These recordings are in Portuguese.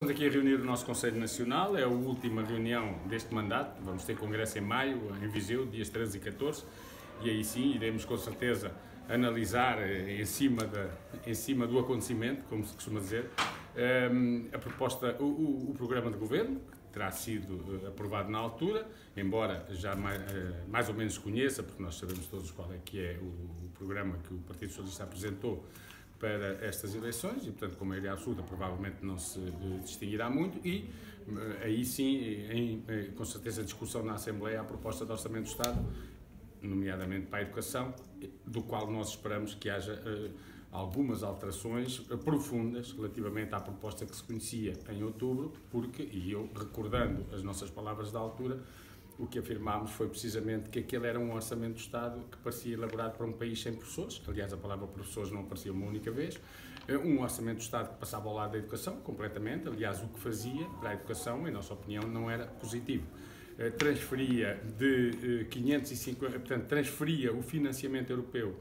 Estamos aqui a reunir o nosso Conselho Nacional, é a última reunião deste mandato. Vamos ter congresso em maio, em Viseu, dias 13 e 14, e aí sim iremos com certeza analisar em cima do acontecimento, como se costuma dizer, a proposta, o programa de governo, que terá sido aprovado na altura, embora já mais ou menos conheça, porque nós sabemos todos qual é que é o programa que o Partido Socialista apresentou para estas eleições e, portanto, com maioria absoluta, provavelmente não se distinguirá muito e, aí sim, com certeza, a discussão na Assembleia, a proposta de Orçamento do Estado, nomeadamente para a educação, do qual nós esperamos que haja algumas alterações profundas relativamente à proposta que se conhecia em outubro, porque, e eu recordando as nossas palavras da altura, o que afirmámos foi precisamente que aquele era um orçamento do Estado que parecia elaborado para um país sem professores. Aliás, a palavra professores não aparecia uma única vez. Um orçamento do Estado que passava ao lado da educação, completamente. Aliás, o que fazia para a educação, em nossa opinião, não era positivo. Transferia de 550, portanto, transferia o financiamento europeu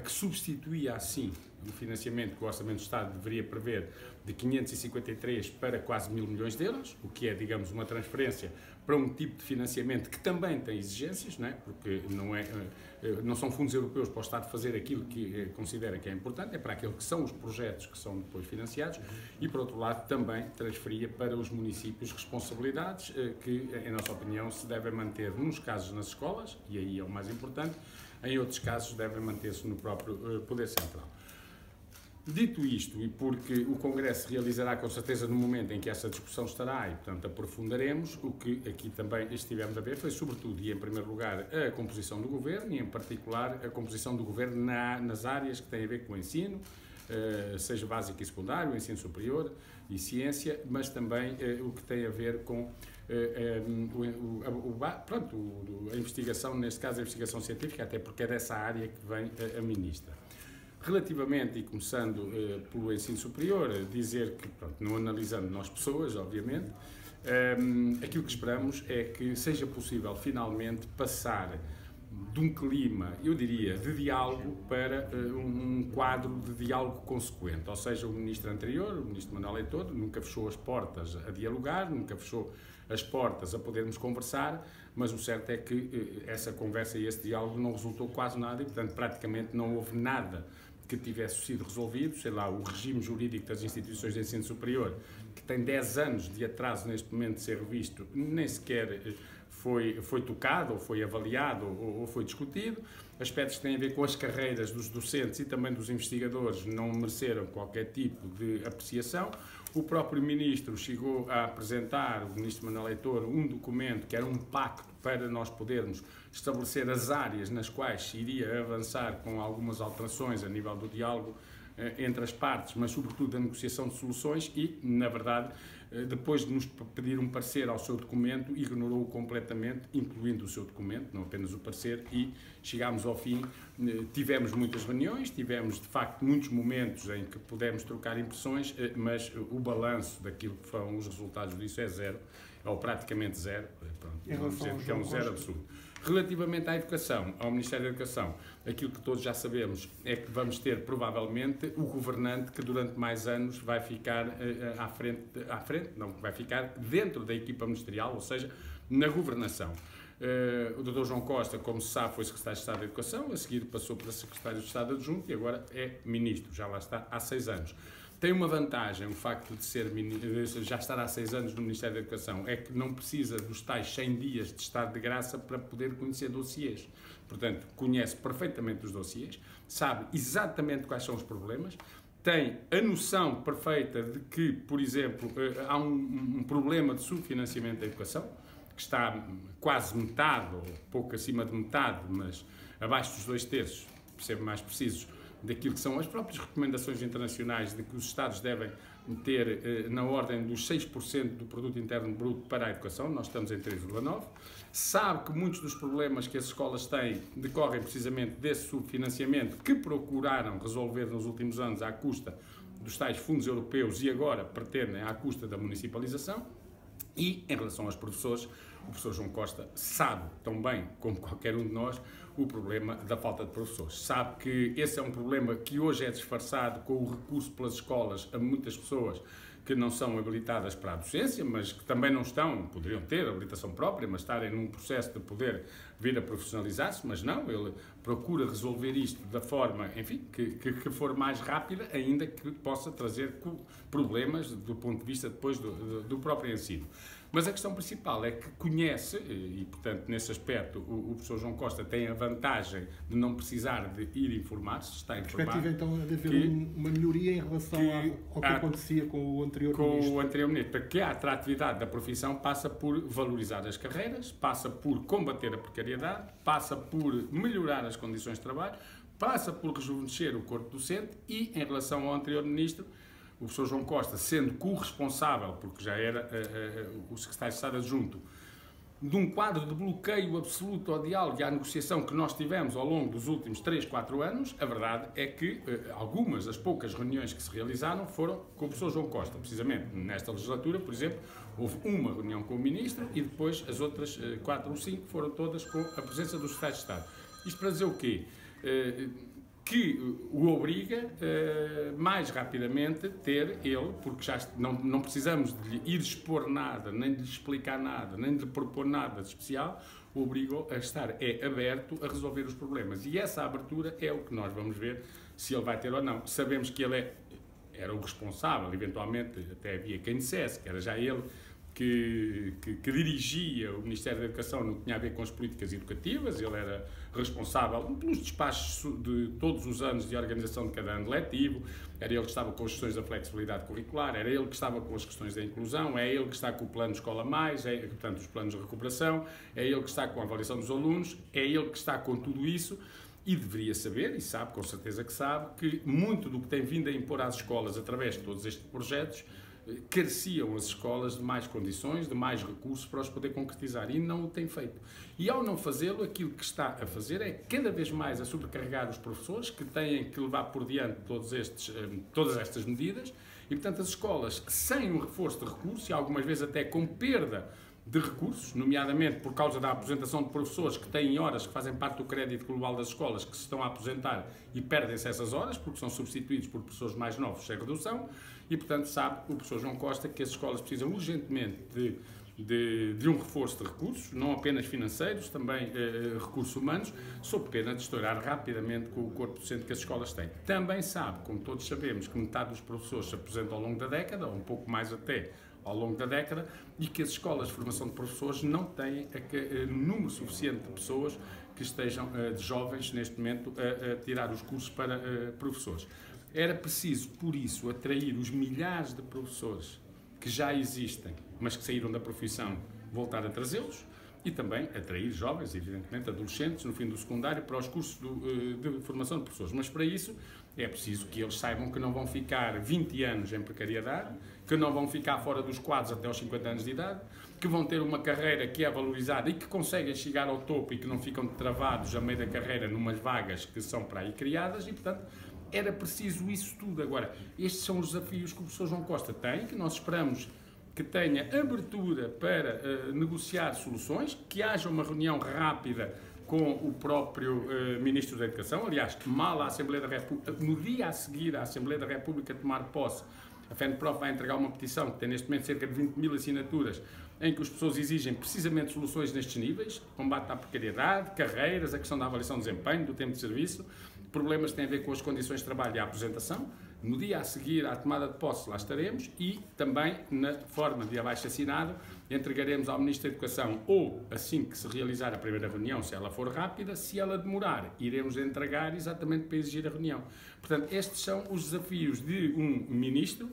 que substituía assim o financiamento que o Orçamento do Estado deveria prever de 553 para quase 1.000 milhões de euros, o que é, digamos, uma transferência para um tipo de financiamento que também tem exigências, não é? Porque não são fundos europeus para o Estado fazer aquilo que considera que é importante, é para aquilo que são os projetos que são depois financiados e, por outro lado, também transferia para os municípios responsabilidades que, em nossa opinião, se devem manter, nos casos, nas escolas, e aí é o mais importante, em outros casos devem manter-se no próprio Poder Central. Dito isto, e porque o Congresso se realizará com certeza no momento em que essa discussão estará e, portanto, aprofundaremos, o que aqui também estivemos a ver foi, sobretudo e em primeiro lugar, a composição do Governo e, em particular, a composição do Governo nas áreas que têm a ver com o ensino, seja básico e secundário, o ensino superior e ciência, mas também o que tem a ver com a investigação, neste caso a investigação científica, até porque é dessa área que vem a Ministra. Relativamente, e começando pelo ensino superior, dizer que, pronto, não analisando nós pessoas, obviamente, aquilo que esperamos é que seja possível finalmente passar de um clima, eu diria, de diálogo para um quadro de diálogo consequente. Ou seja, o ministro anterior, o ministro Manuel Leitão, nunca fechou as portas a dialogar, nunca fechou as portas a podermos conversar, mas o certo é que essa conversa e esse diálogo não resultou quase nada e, portanto, praticamente não houve nada que tivesse sido resolvido, sei lá, o regime jurídico das instituições de ensino superior, que tem 10 anos de atraso neste momento de ser revisto, nem sequer foi tocado, ou foi avaliado, ou foi discutido. Aspectos que têm a ver com as carreiras dos docentes e também dos investigadores não mereceram qualquer tipo de apreciação. O próprio Ministro chegou a apresentar, o Ministro Manuel Leitão, um documento que era um pacto para nós podermos estabelecer as áreas nas quais se iria avançar com algumas alterações a nível do diálogo entre as partes, mas sobretudo da negociação de soluções e, na verdade, depois de nos pedir um parecer ao seu documento, ignorou-o completamente, incluindo o seu documento, não apenas o parecer, e chegámos ao fim, tivemos muitas reuniões, tivemos, de facto, muitos momentos em que pudemos trocar impressões, mas o balanço daquilo que foram os resultados disso é zero, ou praticamente zero, pronto, vamos dizer que é um zero absoluto. Relativamente à educação, ao Ministério da Educação, aquilo que todos já sabemos é que vamos ter, provavelmente, o governante que durante mais anos vai ficar vai ficar dentro da equipa ministerial, ou seja, na governação. O Dr. João Costa, como se sabe, foi Secretário de Estado da Educação, a seguir passou para Secretário de Estado Adjunto e agora é Ministro, já lá está há 6 anos. Tem uma vantagem, o facto de já estar há 6 anos no Ministério da Educação, é que não precisa dos tais 100 dias de estado de graça para poder conhecer dossiês. Portanto, conhece perfeitamente os dossiês, sabe exatamente quais são os problemas, tem a noção perfeita de que, por exemplo, há um problema de subfinanciamento da educação, que está quase metade, ou pouco acima de metade, mas abaixo dos 2/3, por ser mais precisos, daquilo que são as próprias recomendações internacionais de que os Estados devem ter na ordem dos 6% do produto interno bruto para a educação, nós estamos em 3,9%, sabe que muitos dos problemas que as escolas têm decorrem precisamente desse subfinanciamento que procuraram resolver nos últimos anos à custa dos tais fundos europeus e agora pretendem à custa da municipalização. E, em relação aos professores, o professor João Costa sabe tão bem como qualquer um de nós o problema da falta de professores. Sabe que esse é um problema que hoje é disfarçado com o recurso pelas escolas a muitas pessoas que não são habilitadas para a docência, mas que também não estão, poderiam ter habilitação própria, mas estarem num processo de poder vir a profissionalizar-se, mas não, ele procura resolver isto da forma, enfim, que for mais rápida, ainda que possa trazer problemas do ponto de vista depois do próprio ensino. Mas a questão principal é que conhece, e portanto nesse aspecto o professor João Costa tem a vantagem de não precisar de ir informar-se, está informado. A perspectiva então é de haver uma melhoria em relação ao que acontecia com o anterior ministro. Com o anterior ministro, para que a atratividade da profissão passa por valorizar as carreiras, passa por combater a precariedade, passa por melhorar as condições de trabalho, passa por rejuvenescer o corpo docente e, em relação ao anterior ministro, o professor João Costa, sendo corresponsável, porque já era o secretário de Estado adjunto, de um quadro de bloqueio absoluto ao diálogo e à negociação que nós tivemos ao longo dos últimos 3, 4 anos, a verdade é que algumas das poucas reuniões que se realizaram foram com o professor João Costa. Precisamente nesta legislatura, por exemplo, houve uma reunião com o Ministro e depois as outras 4 ou 5 foram todas com a presença do secretário de Estado. Isto para dizer o quê? Que o obriga mais rapidamente ter ele, porque já não precisamos de lhe ir expor nada, nem de lhe explicar nada, nem de lhe propor nada de especial, o obrigou a estar aberto a resolver os problemas. E essa abertura é o que nós vamos ver se ele vai ter ou não. Sabemos que ele era o responsável, eventualmente até havia quem dissesse que era já ele que dirigia o Ministério da Educação, não tinha a ver com as políticas educativas, ele era responsável pelos despachos de todos os anos de organização de cada ano letivo, era ele que estava com as questões da flexibilidade curricular, era ele que estava com as questões da inclusão, é ele que está com o plano Escola Mais, portanto os planos de recuperação, é ele que está com a avaliação dos alunos, é ele que está com tudo isso. E deveria saber, e sabe, com certeza que sabe, que muito do que tem vindo a impor às escolas através de todos estes projetos careciam as escolas de mais condições, de mais recursos para os poder concretizar, e não o tem feito. E ao não fazê-lo, aquilo que está a fazer é cada vez mais a sobrecarregar os professores, que têm que levar por diante todas estas medidas, e portanto as escolas sem um reforço de recursos, e algumas vezes até com perda de recursos, nomeadamente por causa da aposentação de professores que têm horas que fazem parte do crédito global das escolas, que se estão a aposentar e perdem-se essas horas, porque são substituídos por professores mais novos sem redução, e portanto sabe o professor João Costa que as escolas precisam urgentemente de um reforço de recursos, não apenas financeiros, também recursos humanos, sob pena de estourar rapidamente com o corpo docente que as escolas têm. Também sabe, como todos sabemos, que metade dos professores se aposentam ao longo da década, ou um pouco mais até, ao longo da década, e que as escolas de formação de professores não têm número suficiente de pessoas que estejam, de jovens, neste momento, a tirar os cursos para professores. Era preciso, por isso, atrair os milhares de professores que já existem, mas que saíram da profissão, voltar a trazê-los, e também atrair jovens, evidentemente, adolescentes, no fim do secundário, para os cursos de formação de professores. Mas para isso é preciso que eles saibam que não vão ficar 20 anos em precariedade, que não vão ficar fora dos quadros até aos 50 anos de idade, que vão ter uma carreira que é valorizada e que conseguem chegar ao topo e que não ficam travados a meio da carreira numas vagas que são para aí criadas, e, portanto, era preciso isso tudo. Agora, estes são os desafios que o professor João Costa tem, que nós esperamos que tenha abertura para negociar soluções, que haja uma reunião rápida com o próprio Ministro da Educação. Aliás, mal a Assembleia da República, no dia a seguir à Assembleia da República tomar posse, a FENPROF vai entregar uma petição que tem neste momento cerca de 20.000 assinaturas, em que as pessoas exigem precisamente soluções nestes níveis: combate à precariedade, carreiras, a questão da avaliação de desempenho, do tempo de serviço, problemas que têm a ver com as condições de trabalho e a aposentação. No dia a seguir à tomada de posse lá estaremos, e também na forma de abaixo-assinado entregaremos ao Ministro da Educação, ou assim que se realizar a primeira reunião, se ela for rápida. Se ela demorar, iremos entregar exatamente para exigir a reunião. Portanto, estes são os desafios de um Ministro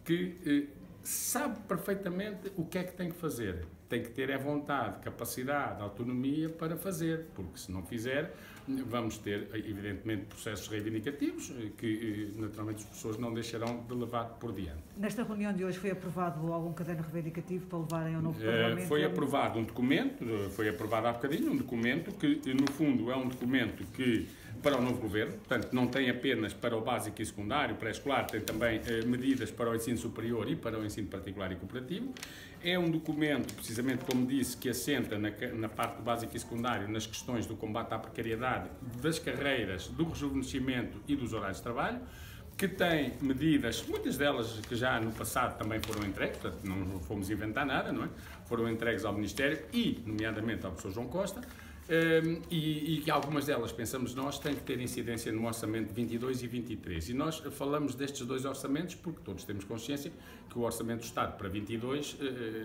que sabe perfeitamente o que é que tem que fazer. Tem que ter vontade, capacidade, autonomia para fazer, porque se não fizer, vamos ter, evidentemente, processos reivindicativos que, naturalmente, as pessoas não deixarão de levar por diante. Nesta reunião de hoje foi aprovado algum caderno reivindicativo para levarem ao novo Parlamento? Foi aprovado um documento, foi aprovado há bocadinho, um documento que, no fundo, é um documento que, para o novo governo, portanto, não tem apenas para o básico e secundário, pré-escolar, tem também medidas para o ensino superior e para o ensino particular e cooperativo. É um documento, precisamente como disse, que assenta na parte do básico e secundário nas questões do combate à precariedade, das carreiras, do rejuvenescimento e dos horários de trabalho. que tem medidas, muitas delas que já no passado também foram entregues, portanto não fomos inventar nada, não é? Foram entregues ao Ministério e, nomeadamente, ao professor João Costa, e que algumas delas, pensamos nós, têm que ter incidência no orçamento de 22 e 23. E nós falamos destes dois orçamentos porque todos temos consciência que o orçamento do Estado para 22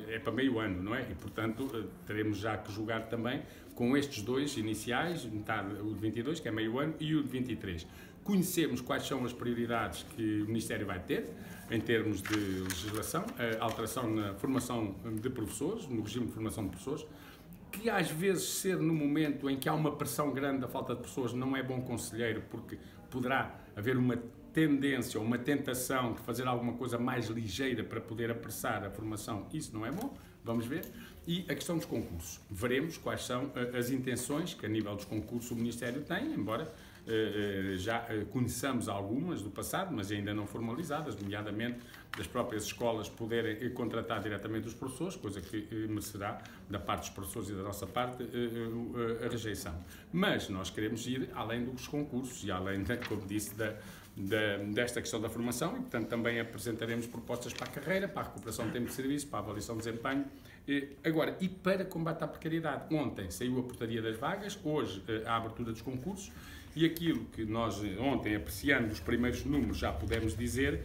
é para meio ano, não é? E, portanto, teremos já que julgar também com estes dois iniciais, metade, o de 22, que é meio ano, e o de 23. Conhecemos quais são as prioridades que o Ministério vai ter em termos de legislação, a alteração na formação de professores, no regime de formação de professores, que às vezes ser no momento em que há uma pressão grande da falta de pessoas não é bom conselheiro, porque poderá haver uma tendência ou uma tentação de fazer alguma coisa mais ligeira para poder apressar a formação. Isso não é bom, vamos ver. E a questão dos concursos. Veremos quais são as intenções que a nível dos concursos o Ministério tem, embora já conheçamos algumas do passado, mas ainda não formalizadas, nomeadamente das próprias escolas poderem contratar diretamente os professores, coisa que merecerá da parte dos professores e da nossa parte a rejeição. Mas nós queremos ir além dos concursos e além, como disse, desta questão da formação, e portanto também apresentaremos propostas para a carreira, para a recuperação do tempo de serviço, para a avaliação de desempenho. Agora, e para combate à precariedade? Ontem saiu a portaria das vagas, hoje a abertura dos concursos, e aquilo que nós ontem, apreciando os primeiros números, já pudemos dizer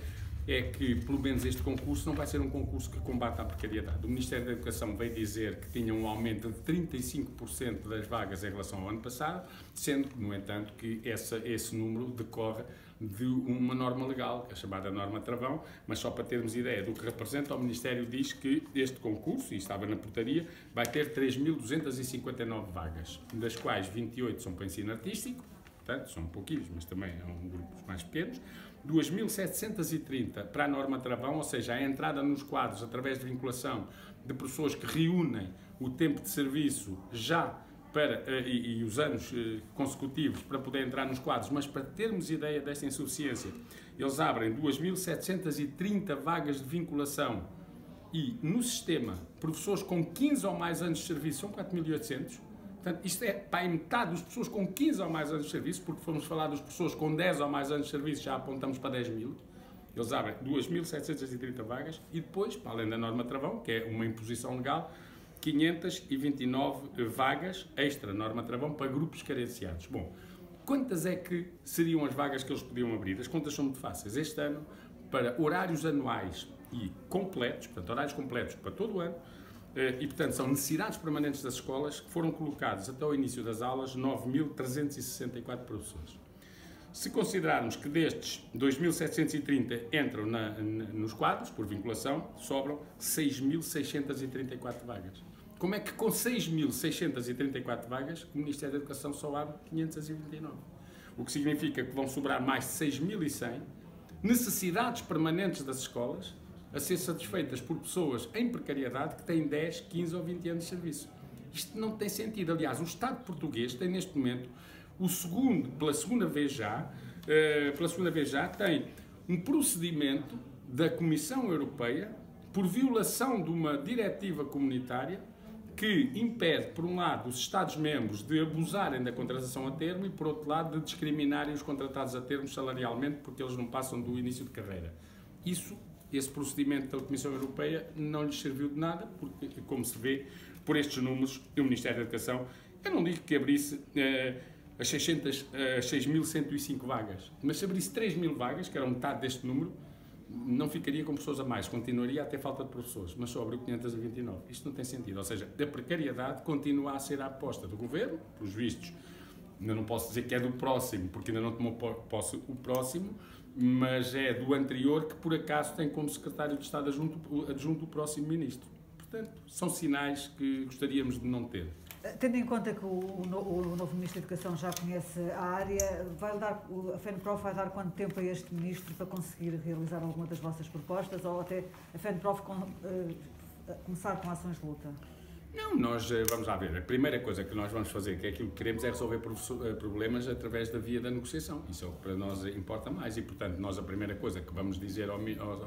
é que, pelo menos, este concurso não vai ser um concurso que combate à precariedade. O Ministério da Educação veio dizer que tinha um aumento de 35% das vagas em relação ao ano passado, sendo que, no entanto, que esse número decorre de uma norma legal, a chamada norma travão, mas só para termos ideia do que representa, o Ministério diz que este concurso, e estava na portaria, vai ter 3.259 vagas, das quais 28 são para ensino artístico, portanto, são pouquinhos, mas também são grupos mais pequenos, 2.730 para a norma travão, ou seja, a entrada nos quadros através de vinculação de professores que reúnem o tempo de serviço já e os anos consecutivos para poder entrar nos quadros, mas para termos ideia desta insuficiência, eles abrem 2.730 vagas de vinculação e no sistema, professores com 15 ou mais anos de serviço são 4.800. Portanto, isto é para a metade das pessoas com 15 ou mais anos de serviço, porque fomos falar das pessoas com 10 ou mais anos de serviço, já apontamos para 10.000. Eles abrem 2.730 vagas e depois, para além da norma travão, que é uma imposição legal, 529 vagas extra norma travão para grupos carenciados. Bom, quantas é que seriam as vagas que eles podiam abrir? As contas são muito fáceis. Este ano, para horários anuais e completos, portanto, horários completos para todo o ano, e, portanto, são necessidades permanentes das escolas, que foram colocados até ao início das aulas 9.364 professores. Se considerarmos que destes 2.730 entram nos quadros, por vinculação, sobram 6.634 vagas. Como é que com 6.634 vagas o Ministério da Educação só abre 529? O que significa que vão sobrar mais de 6.100 necessidades permanentes das escolas a ser satisfeitas por pessoas em precariedade que têm 10, 15 ou 20 anos de serviço. Isto não tem sentido. Aliás, o Estado português tem neste momento, pela segunda vez já, tem um procedimento da Comissão Europeia por violação de uma diretiva comunitária que impede, por um lado, os Estados-membros de abusarem da contratação a termo e, por outro lado, de discriminarem os contratados a termo salarialmente porque eles não passam do início de carreira. Esse procedimento da Comissão Europeia não lhes serviu de nada, porque, como se vê por estes números, o Ministério da Educação, eu não digo que abrisse as 6.105 vagas, mas se abrisse 3.000 vagas, que eram metade deste número, não ficaria com pessoas a mais, continuaria a ter falta de professores, mas só abriu 529. Isto não tem sentido, ou seja, a precariedade continua a ser a aposta do Governo, pelos vistos, ainda não posso dizer que é do próximo, porque ainda não tomou posse o próximo, mas é do anterior que, por acaso, tem como secretário de Estado adjunto o próximo ministro. Portanto, são sinais que gostaríamos de não ter. Tendo em conta que o novo Ministro da Educação já conhece a área, a FENPROF vai dar quanto tempo a este Ministro para conseguir realizar alguma das vossas propostas ou até a FENPROF começar com ações de luta? Não, nós vamos lá ver. A primeira coisa que nós vamos fazer, que é aquilo que queremos, é resolver problemas através da via da negociação. Isso é o que para nós importa mais e, portanto, nós a primeira coisa que vamos dizer ao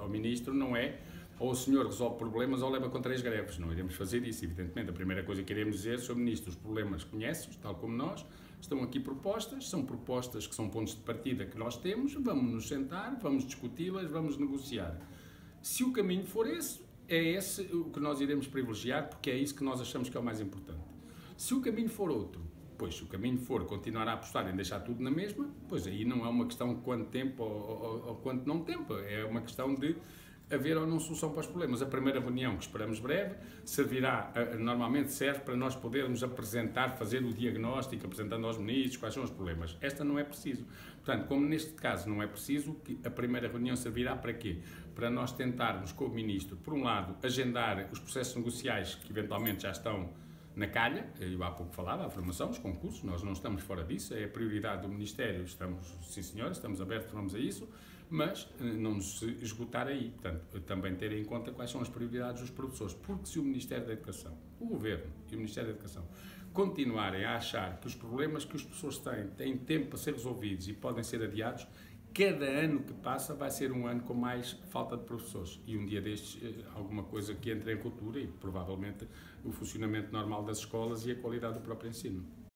Ministro não é ou o senhor resolve problemas ou leva com 3 greves. Não iremos fazer isso, evidentemente. A primeira coisa que iremos dizer, Sr. Ministro, os problemas conhece-os, tal como nós, Estão aqui propostas, são propostas que são pontos de partida que nós temos, vamos nos sentar, vamos discuti-las, vamos negociar. Se o caminho for esse, é esse o que nós iremos privilegiar, porque é isso que nós achamos que é o mais importante. Se o caminho for outro, pois se o caminho for continuar a apostar em deixar tudo na mesma, pois aí não é uma questão de quanto tempo ou quanto não tempo, é uma questão de haver ou não solução para os problemas. A primeira reunião, que esperamos breve, servirá, normalmente serve para nós podermos apresentar, fazer o diagnóstico, apresentando aos ministros quais são os problemas. Esta não é preciso. Portanto, como neste caso não é preciso, a primeira reunião servirá para quê? Para nós tentarmos com o ministro, por um lado, agendar os processos negociais que eventualmente já estão na calha, eu há pouco falava, a formação, os concursos, nós não estamos fora disso, é a prioridade do Ministério, estamos, sim senhor, estamos abertos, vamos a isso, mas não nos esgotar aí, portanto, também ter em conta quais são as prioridades dos professores, porque se o Ministério da Educação, o Governo e o Ministério da Educação continuarem a achar que os problemas que os professores têm tempo para ser resolvidos e podem ser adiados, cada ano que passa vai ser um ano com mais falta de professores. E um dia destes, alguma coisa que entre em ruptura e provavelmente o funcionamento normal das escolas e a qualidade do próprio ensino.